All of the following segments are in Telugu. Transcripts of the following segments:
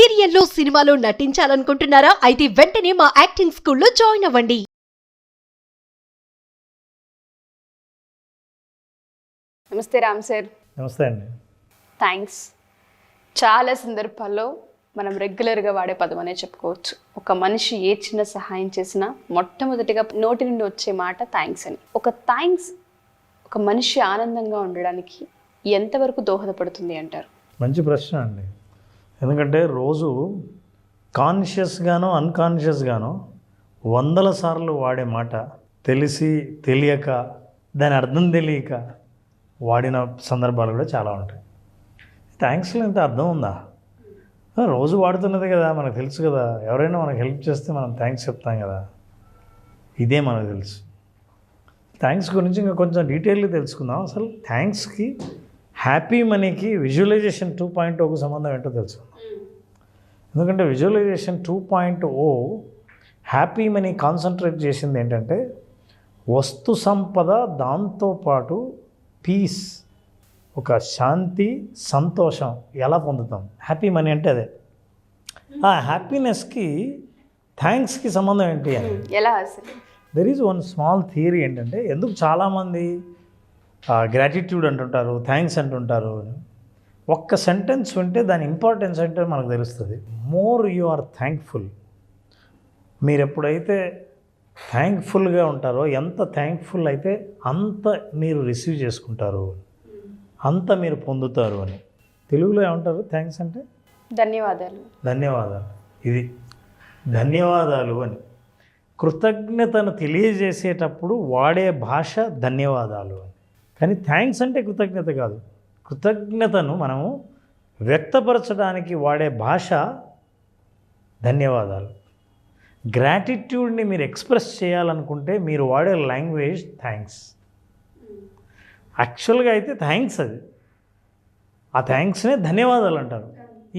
సీరియల్లో సినిమాలో నటించాలనుకుంటున్నారా? అయితే వెంటనే మా యాక్టింగ్ స్కూల్లో జాయిన్ అవ్వండి. నమస్తే రామ్ సార్. నమస్తే అండి. థ్యాంక్స్. చాలా సందర్భాల్లో మనం రెగ్యులర్గా వాడే పదం అనే చెప్పుకోవచ్చు. ఒక మనిషి ఏ చిన్న సహాయం చేసినా మొట్టమొదటిగా నోటి నుండి వచ్చే మాట థ్యాంక్స్ అని. ఒక థ్యాంక్స్ ఒక మనిషి ఆనందంగా ఉండడానికి ఎంతవరకు దోహదపడుతుంది అంటారు? మంచి ప్రశ్న అండి. ఎందుకంటే రోజు కాన్షియస్గానో అన్కాన్షియస్గానో వందల సార్లు వాడే మాట తెలిసి తెలియక దాని అర్థం తెలియక వాడిన సందర్భాలు కూడా చాలా ఉంటాయి. థ్యాంక్స్లో ఇంత అర్థం ఉందా? రోజు వాడుతున్నది కదా, మనకు తెలుసు కదా. ఎవరైనా మనకు హెల్ప్ చేస్తే మనం థ్యాంక్స్ చెప్తాం కదా, ఇదే మనకు తెలుసు. థ్యాంక్స్ గురించి ఇంకా కొంచెం డీటెయిల్గా తెలుసుకుందాం. అసలు థ్యాంక్స్కి హ్యాపీ మనీకి విజువలైజేషన్ 2.0కు సంబంధం ఏంటో తెలుసుకుందాం. ఎందుకంటే విజువలైజేషన్ 2.0 హ్యాపీ మనీ కాన్సన్ట్రేట్ చేసింది ఏంటంటే వస్తు సంపద, దాంతోపాటు పీస్, ఒక శాంతి, సంతోషం ఎలా పొందుతాం. హ్యాపీ మనీ అంటే అదే. ఆ హ్యాపీనెస్కి థ్యాంక్స్కి సంబంధం ఏంటి అని ఎలా అసలు? There is one small theory ఏంటంటే, ఎందుకు చాలామంది గ్రాటిట్యూడ్ అంటుంటారు, థ్యాంక్స్ అంటుంటారు. ఒక్క సెంటెన్స్ వింటే దాని ఇంపార్టెన్స్ అంటే మనకు తెలుస్తుంది. మోర్ యు ఆర్ థ్యాంక్ఫుల్, మీరు ఎప్పుడైతే థ్యాంక్ఫుల్గా ఉంటారో, ఎంత థ్యాంక్ఫుల్ అయితే అంత మీరు రిసీవ్ చేసుకుంటారు, అంత మీరు పొందుతారు అని. తెలుగులో ఏమంటారు థ్యాంక్స్ అంటే? ధన్యవాదాలు. ధన్యవాదాలు. ఇది ధన్యవాదాలు అని. కృతజ్ఞతను తెలియజేసేటప్పుడు వాడే భాష ధన్యవాదాలు అని. కానీ థ్యాంక్స్ అంటే కృతజ్ఞత కాదు. కృతజ్ఞతను మనము వ్యక్తపరచడానికి వాడే భాష ధన్యవాదాలు. గ్రాటిట్యూడ్ని మీరు ఎక్స్ప్రెస్ చేయాలనుకుంటే మీరు వాడే లాంగ్వేజ్ థ్యాంక్స్. యాక్చువల్గా అయితే థ్యాంక్స్ అది, ఆ థ్యాంక్స్నే ధన్యవాదాలు అంటారు.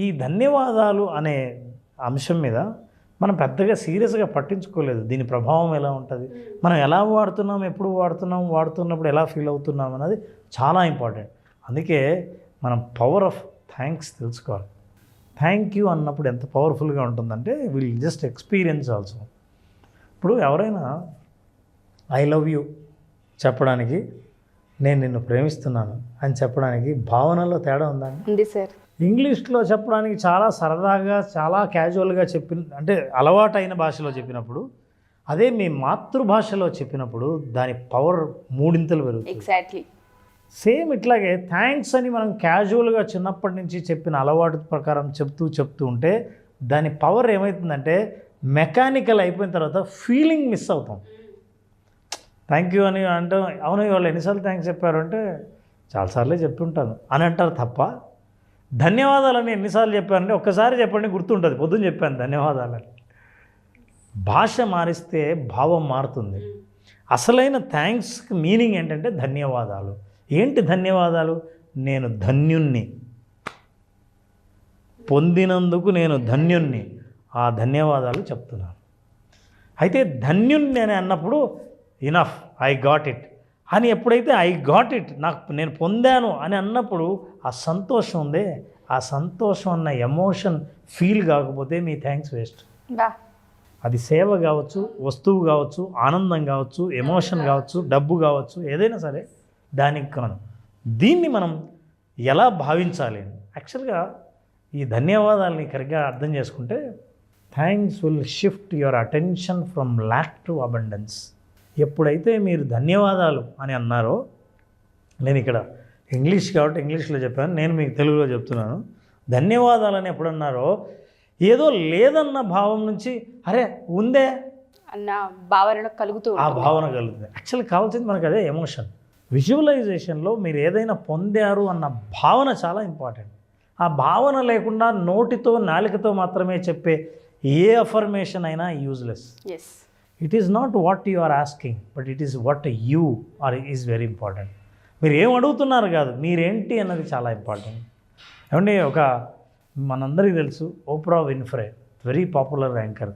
ఈ ధన్యవాదాలు అనే అంశం మీద మనం పెద్దగా సీరియస్గా పట్టించుకోలేదు. దీని ప్రభావం ఎలా ఉంటుంది, మనం ఎలా వాడుతున్నాం, ఎప్పుడు వాడుతున్నాం, వాడుతున్నప్పుడు ఎలా ఫీల్ అవుతున్నాం అన్నది చాలా ఇంపార్టెంట్. అందుకే మనం పవర్ ఆఫ్ థ్యాంక్స్ తెలుసుకోవాలి. థ్యాంక్ యూ అన్నప్పుడు ఎంత పవర్ఫుల్గా ఉంటుందంటే విల్ జస్ట్ ఎక్స్పీరియన్స్ ఆల్సో. ఇప్పుడు ఎవరైనా ఐ లవ్ యూ చెప్పడానికి, నేను నిన్ను ప్రేమిస్తున్నాను అని చెప్పడానికి భావనలో తేడా ఉందండి. ఉంది సార్. ఇంగ్లీష్లో చెప్పడానికి చాలా సరదాగా, చాలా క్యాజువల్గా అంటే అలవాటైన భాషలో చెప్పినప్పుడు, అదే మీ మాతృభాషలో చెప్పినప్పుడు దాని పవర్ మూడింతలు పెరుగుతుంది. ఎగ్జాక్ట్లీ సేమ్ ఇట్లాగే థ్యాంక్స్ అని మనం క్యాజువల్గా చిన్నప్పటి నుంచి చెప్పిన అలవాటు ప్రకారం చెప్తూ ఉంటే దాని పవర్ ఏమవుతుందంటే మెకానికల్ అయిపోయిన తర్వాత ఫీలింగ్ మిస్ అవుతాం. థ్యాంక్ యూ అని అంటే, అవును వాళ్ళు ఎన్నిసార్లు థ్యాంక్స్ చెప్పారు అంటే చాలాసార్లే చెప్పి ఉంటాను అని అంటారు తప్ప, ధన్యవాదాలని ఎన్నిసార్లు చెప్పారంటే ఒక్కసారి చెప్పండి గుర్తుంటుంది, పొద్దున్న చెప్పాను ధన్యవాదాలని. భాష మారిస్తే భావం మారుతుంది. అసలైన థ్యాంక్స్కి మీనింగ్ ఏంటంటే ధన్యవాదాలు. ఏంటి ధన్యవాదాలు? నేను ధన్యుణ్ణి, పొందినందుకు నేను ధన్యుణ్ణి, ఆ ధన్యవాదాలు చెప్తున్నాను. అయితే ధన్యుణ్ణి అని అన్నప్పుడు ఇనఫ్, ఐ గాట్ ఇట్ అని, ఎప్పుడైతే ఐ గాట్ ఇట్, నేను పొందాను అని అన్నప్పుడు ఆ సంతోషం ఉందే, ఆ సంతోషం అన్న ఎమోషన్ ఫీల్ కాకపోతే మీ థ్యాంక్స్ వేస్ట్. అది సేవ కావచ్చు, వస్తువు కావచ్చు, ఆనందం కావచ్చు, ఎమోషన్ కావచ్చు, డబ్బు కావచ్చు, ఏదైనా సరే దానికి కాను. దీన్ని మనం ఎలా భావించాలి? యాక్చువల్గా ఈ ధన్యవాదాలని కరెక్ట్గా అర్థం చేసుకుంటే thanks will shift your attention from lakh to abundance. ఎప్పుడైతే మీరు ధన్యవాదాలు అని అన్నారో, నేను ఇక్కడ ఇంగ్లీష్ కాబట్టి ఇంగ్లీష్లో చెప్పాను, నేను మీకు తెలుగులో చెప్తున్నాను. ధన్యవాదాలని ఎప్పుడన్నారో ఏదో లేదన్న భావం నుంచి అరే ఉందే అన్న భావన కలుగుతూ, ఆ భావన కలుగుతుంది. యాక్చువల్లీ కావాల్సింది మనకు అదే ఎమోషన్. విజువలైజేషన్లో మీరు ఏదైనా పొందారు అన్న భావన చాలా ఇంపార్టెంట్. ఆ భావన లేకుండా నోటితో నాలుకతో మాత్రమే చెప్పే ఏ అఫర్మేషన్ అయినా useless. It is not what you are asking, but it is what you are is very important. మీరు ఏం అడుగుతున్నారు కాదు, మీరేంటి అన్నది చాలా ఇంపార్టెంట్. ఏమంటే మనందరికీ తెలుసు opera Winfrey, very popular anchor.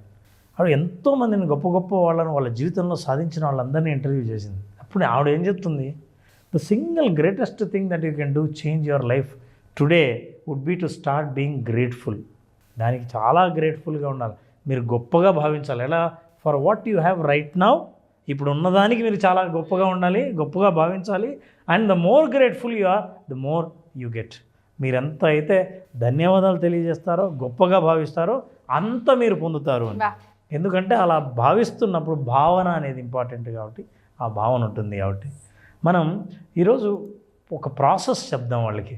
ఆవిడ ఎంతోమందిని గొప్ప గొప్ప వాళ్ళని వాళ్ళ జీవితంలో సాధించిన వాళ్ళందరినీ ఇంటర్వ్యూ చేసింది. అప్పుడు ఆవిడ ఏం చెప్తుంది? The single greatest thing that you can do change your life today would be to start being grateful. దానికి చాలా గ్రేట్ఫుల్గా ఉండాలి. మీరు గొప్పగా భావించాలి. ఎలా? For what you have right now, ఇప్పుడు ఉన్నదానికి మీరు చాలా గొప్పగా ఉండాలి, గొప్పగా భావించాలి. And the more grateful you are, the more you get. మీరెంత అయితే ధన్యవాదాలు తెలియజేస్తారో, గొప్పగా భావిస్తారో అంత మీరు పొందుతారు అని. ఎందుకంటే అలా భావిస్తున్నప్పుడు భావన అనేది ఇంపార్టెంట్ కాబట్టి ఆ భావన ఉంటుంది. కాబట్టి మనం ఈరోజు ఒక ప్రాసెస్ చెప్దాం వాళ్ళకి.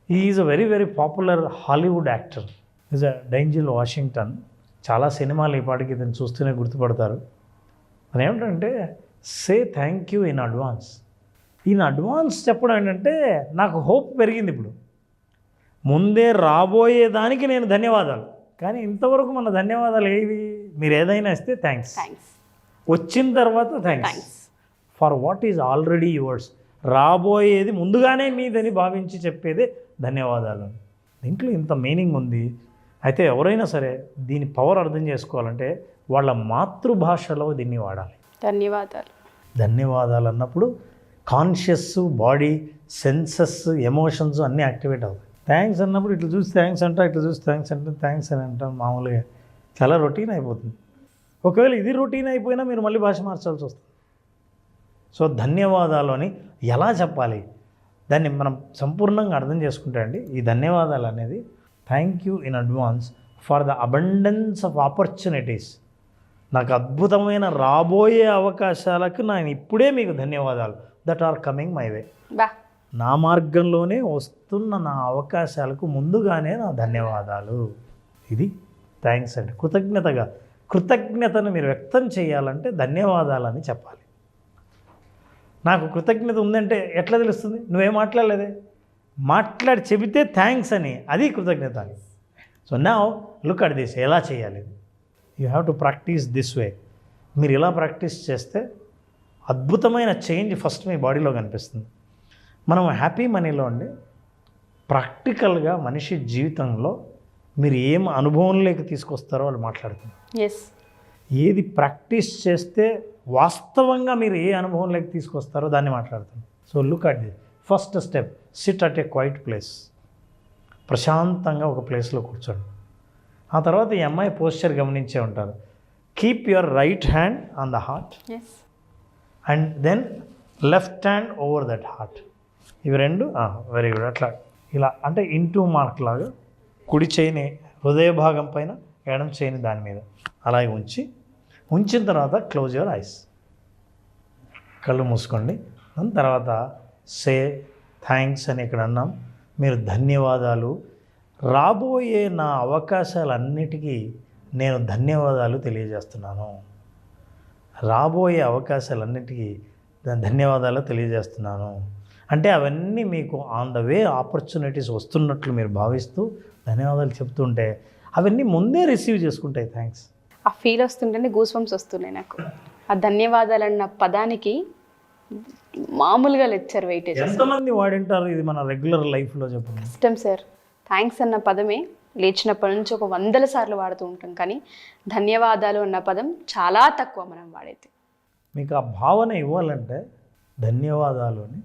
Is a very very popular Hollywood actor, is a Denzel Washington. చాలా సినిమాలు ఈ పాటికి ఇతను చూస్తూనే గుర్తుపడతారు. అది ఏమిటంటే say thank you in advance. In advance చెప్పడం ఏంటంటే నాకు హోప్ పెరిగింది. ఇప్పుడు ముందే రాబోయేదానికి నేను ధన్యవాదాలు. కానీ ఇంతవరకు మన ధన్యవాదాలు ఏవి? మీరు ఏదైనా ఇస్తే థ్యాంక్స్, వచ్చిన తర్వాత thanks for what is already yours. రాబోయేది ముందుగానే మీదని భావించి చెప్పేదే ధన్యవాదాలు. దీంట్లో ఇంత మీనింగ్ ఉంది. అయితే ఎవరైనా సరే దీని పవర్ అర్థం చేసుకోవాలంటే వాళ్ళ మాతృభాషలో దీన్ని వాడాలి. ధన్యవాదాలు అన్నప్పుడు కాన్షియస్, బాడీ, సెన్సెస్, ఎమోషన్స్ అన్నీ యాక్టివేట్ అవుతాయి. థ్యాంక్స్ అన్నప్పుడు ఇట్లా చూసి థ్యాంక్స్ అంటా, ఇట్లా చూసి థ్యాంక్స్ అంటే థ్యాంక్స్ అని అంటాం. మామూలుగా చాలా రొటీన్ అయిపోతుంది. ఒకవేళ ఇది రొటీన్ అయిపోయినా మీరు మళ్ళీ భాష మార్చాల్సి వస్తుంది. సో ధన్యవాదాలు అని ఎలా చెప్పాలి, దాన్ని మనం సంపూర్ణంగా అర్థం చేసుకుంటే అండి, ఈ ధన్యవాదాలు అనేది thank you in advance for the abundance of opportunities. నాకు అద్భుతమైన రాబోయే అవకాశాలకు నేను ఇప్పుడే మీకు ధన్యవాదాలు. That are coming my way. నా మార్గంలోనే వస్తున్న నా అవకాశాలకు ముందుగానే నా ధన్యవాదాలు. ఇది థ్యాంక్స్ అండి. కృతజ్ఞతను మీరు వ్యక్తం చేయాలంటే ధన్యవాదాలని చెప్పాలి. నాకు కృతజ్ఞత ఉందంటే ఎట్లా తెలుస్తుంది? నువ్వేం మాట్లాడలేదే, మాట్లాడి చెబితే థ్యాంక్స్ అని, అది కృతజ్ఞత అని. So now look at this. ఎలా చేయాలి? You have to practice this way. మీరు ఇలా ప్రాక్టీస్ చేస్తే అద్భుతమైన చేంజ్ ఫస్ట్ మీ బాడీలో కనిపిస్తుంది. మనం హ్యాపీ మనీలో అండి ప్రాక్టికల్గా మనిషి జీవితంలో మీరు ఏం అనుభవంలోకి తీసుకొస్తారో వాళ్ళు మాట్లాడుతున్నారు. ఏది ప్రాక్టీస్ చేస్తే వాస్తవంగా మీరు ఏ అనుభవంలోకి తీసుకొస్తారో దాన్ని మాట్లాడుతున్నారు. So look at the first step. Sit at a quiet place. ప్రశాంతంగా ఒక ప్లేస్లో కూర్చోండి. ఆ తర్వాత ఈ అమ్మాయి పోస్చర్ గమనించే ఉంటారు. Keep your right hand on the heart and then left hand over that heart. ఇవి రెండు వెరీ గుడ్. అట్లా ఇలా అంటే ఇంటూ మార్క్ లాగా కుడి చేయిని హృదయ భాగం పైన, ఎడం చేయిని దాని మీద అలాగే ఉంచిన తర్వాత క్లోజ్ యువర్ ఐస్. కళ్ళు మూసుకోండి. దాని తర్వాత సే థ్యాంక్స్ అని ఇక్కడ అన్నాం. మీరు ధన్యవాదాలు, రాబోయే నా అవకాశాలన్నిటికీ నేను ధన్యవాదాలు తెలియజేస్తున్నాను. రాబోయే అవకాశాలన్నిటికీ ధన్యవాదాలు తెలియజేస్తున్నాను అంటే అవన్నీ మీకు ఆన్ ద వే ఆపర్చునిటీస్ వస్తున్నట్లు మీరు భావిస్తూ ధన్యవాదాలు చెప్తుంటే అవన్నీ ముందే రిసీవ్ చేసుకుంటాయి. థ్యాంక్స్. ఆ ఫీల్ వస్తుంటేనే గూస్ బంప్స్ వస్తున్నాయి నాకు. ఆ ధన్యవాదాలు అన్న పదానికి మామూలుగా లెక్చర్ వెయిటేజ్ ఎంతమంది వాడింటారు ఇది మన రెగ్యులర్ లైఫ్లో? చెప్పండి. కష్టం సార్. థ్యాంక్స్ అన్న పదమే లేచినప్పటి నుంచి ఒక 100 సార్లు వాడుతూ ఉంటాం, కానీ ధన్యవాదాలు అన్న పదం చాలా తక్కువ మనం వాడేది. మీకు ఆ భావన ఇవ్వాలంటే ధన్యవాదాలు అని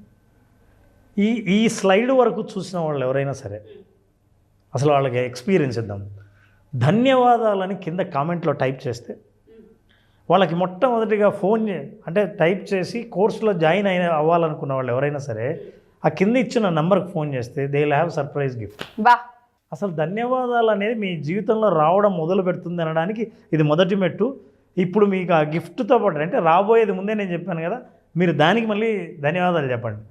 ఈ స్లైడ్ వరకు చూసిన వాళ్ళు ఎవరైనా సరే అసలు వాళ్ళకి ఎక్స్పీరియన్స్ ఇద్దాం. ధన్యవాదాలని కింద కామెంట్లో టైప్ చేస్తే వాళ్ళకి మొట్టమొదటిగా అంటే టైప్ చేసి కోర్సులో జాయిన్ అవ్వాలనుకున్న వాళ్ళు ఎవరైనా సరే ఆ కింద ఇచ్చిన నెంబర్కి ఫోన్ చేస్తే they will have surprise gift. అసలు ధన్యవాదాలు అనేది మీ జీవితంలో రావడం మొదలు పెడుతుంది అనడానికి ఇది మొదటి మెట్టు. ఇప్పుడు మీకు ఆ గిఫ్ట్తో పాటు అంటే రాబోయేది ముందే నేను చెప్పాను కదా, మీరు దానికి మళ్ళీ ధన్యవాదాలు చెప్పండి.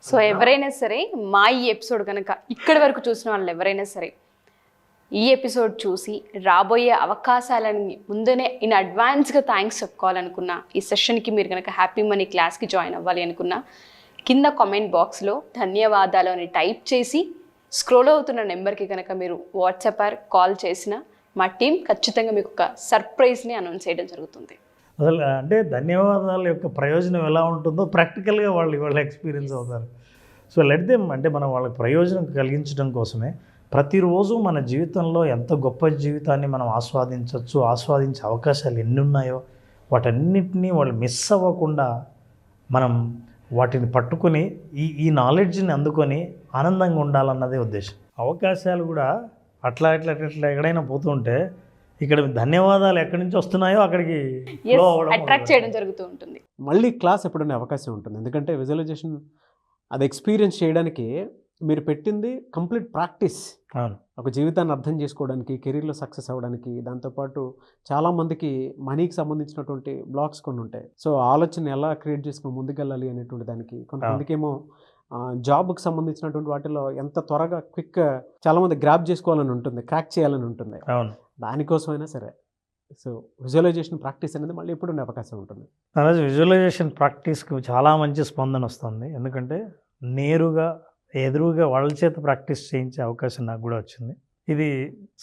సో ఎవరైనా సరే మా ఈ ఎపిసోడ్ కనుక ఇక్కడి వరకు చూసిన వాళ్ళు ఎవరైనా సరే ఈ ఎపిసోడ్ చూసి రాబోయే అవకాశాలని ముందునే ఇన్ అడ్వాన్స్గా థ్యాంక్స్ చెప్పుకోవాలనుకున్నా, ఈ సెషన్కి మీరు కనుక హ్యాపీ మనీ క్లాస్కి జాయిన్ అవ్వాలి అనుకున్నా, కింద కామెంట్ బాక్స్లో ధన్యవాదాలు అని టైప్ చేసి స్క్రోల్ అవుతున్న నెంబర్కి కనుక మీరు వాట్సాప్ ఆర్ కాల్ చేసిన మా టీం ఖచ్చితంగా మీకు ఒక సర్ప్రైజ్ని అనౌన్స్ చేయడం జరుగుతుంది. అసలు అంటే ధన్యవాదాల యొక్క ప్రయోజనం ఎలా ఉంటుందో ప్రాక్టికల్గా వాళ్ళు ఎక్స్పీరియన్స్ అవుతారు. సో లెట్ దెమ్ అంటే మనం వాళ్ళకి ప్రయోజనం కలిగించడం కోసమే ప్రతిరోజు మన జీవితంలో ఎంత గొప్ప జీవితాన్ని మనం ఆస్వాదించే అవకాశాలు ఎన్ని ఉన్నాయో వాటన్నిటినీ వాళ్ళు మిస్ అవ్వకుండా మనం వాటిని పట్టుకొని ఈ నాలెడ్జ్ని అందుకొని ఆనందంగా ఉండాలన్నదే ఉద్దేశం. అవకాశాలు కూడా అట్లా ఇట్లా ఇట్లా ఎక్కడైనా పోతుంటే ఇక్కడ ధన్యవాదాలు ఎక్కడి నుంచి వస్తున్నాయో అక్కడికి flow అవ్వడం అట్రాక్ట్ చేయడం జరుగుతూ ఉంటుంది. మళ్ళీ క్లాస్ ఎప్పుడైనా అవకాశం ఉంటుంది, ఎందుకంటే విజువలైజేషన్ అది ఎక్స్పీరియన్స్ చేయడానికి మీరు పెట్టింది కంప్లీట్ ప్రాక్టీస్. అవును. ఒక జీవితాన్ని అర్థం చేసుకోవడానికి, కెరీర్లో సక్సెస్ అవ్వడానికి, దాంతోపాటు చాలామందికి మనీకి సంబంధించినటువంటి బ్లాక్స్ కొన్ని ఉంటాయి. సో ఆలోచన ఎలా క్రియేట్ చేసుకుని ముందుకెళ్ళాలి అనేటువంటి దానికి, కొంతమందికి ఏమో జాబ్కి సంబంధించినటువంటి వాటిలో ఎంత త్వరగా క్విక్ చాలామంది గ్రాప్ చేసుకోవాలని ఉంటుంది, క్రాక్ చేయాలని ఉంటుంది. అవును. దానికోసమైనా సరే సో విజువలైజేషన్ ప్రాక్టీస్ అనేది మళ్ళీ ఎప్పుడు ఉండే అవకాశం ఉంటుంది. అలాగే విజువలైజేషన్ ప్రాక్టీస్కి చాలా మంచి స్పందన వస్తుంది. ఎందుకంటే నేరుగా ఎదురుగా వాళ్ళ చేత ప్రాక్టీస్ చేయించే అవకాశం నాకు కూడా వచ్చింది. ఇది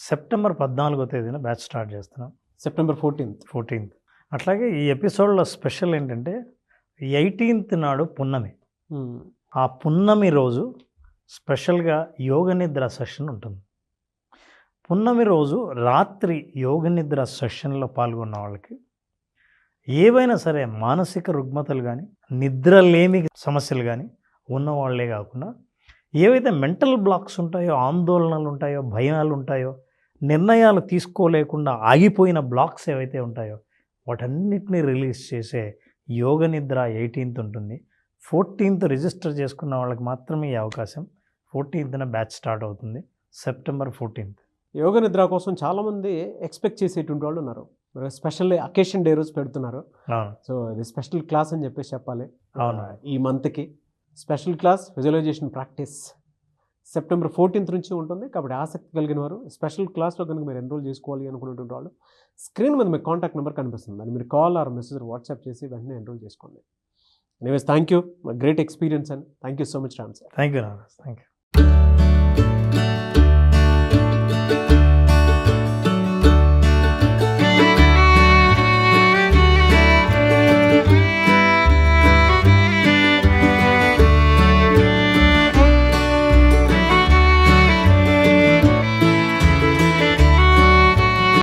సెప్టెంబర్ 14వ తేదీన బ్యాచ్ స్టార్ట్ చేస్తున్నాం. September 14th. అట్లాగే ఈ ఎపిసోడ్లో స్పెషల్ ఏంటంటే 18th నాడు పున్నమి. ఆ పున్నమి రోజు స్పెషల్గా యోగ నిద్ర సెషన్ ఉంటుంది. పున్నమి రోజు రాత్రి యోగ నిద్ర సెషన్లో పాల్గొన్న వాళ్ళకి ఏవైనా సరే మానసిక రుగ్మతలు కానీ, నిద్రలేమి సమస్యలు కానీ ఉన్నవాళ్లే కాకుండా ఏవైతే మెంటల్ బ్లాక్స్ ఉంటాయో, ఆందోళనలు ఉంటాయో, భయాలు ఉంటాయో, నిర్ణయాలు తీసుకోలేకుండా ఆగిపోయిన బ్లాక్స్ ఏవైతే ఉంటాయో వాటన్నిటిని రిలీజ్ చేసే యోగ నిద్ర 18th ఉంటుంది. 14th రిజిస్టర్ చేసుకున్న వాళ్ళకి మాత్రమే ఈ అవకాశం. 14th బ్యాచ్ స్టార్ట్ అవుతుంది, సెప్టెంబర్ 14th. యోగ నిద్ర కోసం చాలామంది ఎక్స్పెక్ట్ చేసేటువంటి వాళ్ళు ఉన్నారు. స్పెషల్ అకేషన్ డే రోజు పెడుతున్నారు. అవును. సో ఇది స్పెషల్ క్లాస్ అని చెప్పేసి చెప్పాలి. అవును. ఈ మంత్కి special class visualisation practice September 14th నుంచి ఉంటుంది. కాబట్టి ఆసక్తి కలిగిన వారు స్పెషల్ క్లాస్లో కనుక మీరు ఎన్రోల్ చేసుకోవాలి అనుకున్నటువంటి వాళ్ళు స్క్రీన్ మీద మీకు కాంటాక్ట్ నెంబర్ కనిపిస్తుంది, దాన్ని మీరు కాల్ ఆర్ మెసేజ్ వాట్సాప్ చేసి వెంటనే ఎన్రోల్ చేసుకోండి. Anyways thank you, great experience and thank you so much Ram sir. Thank you నారాజ్. Thank you.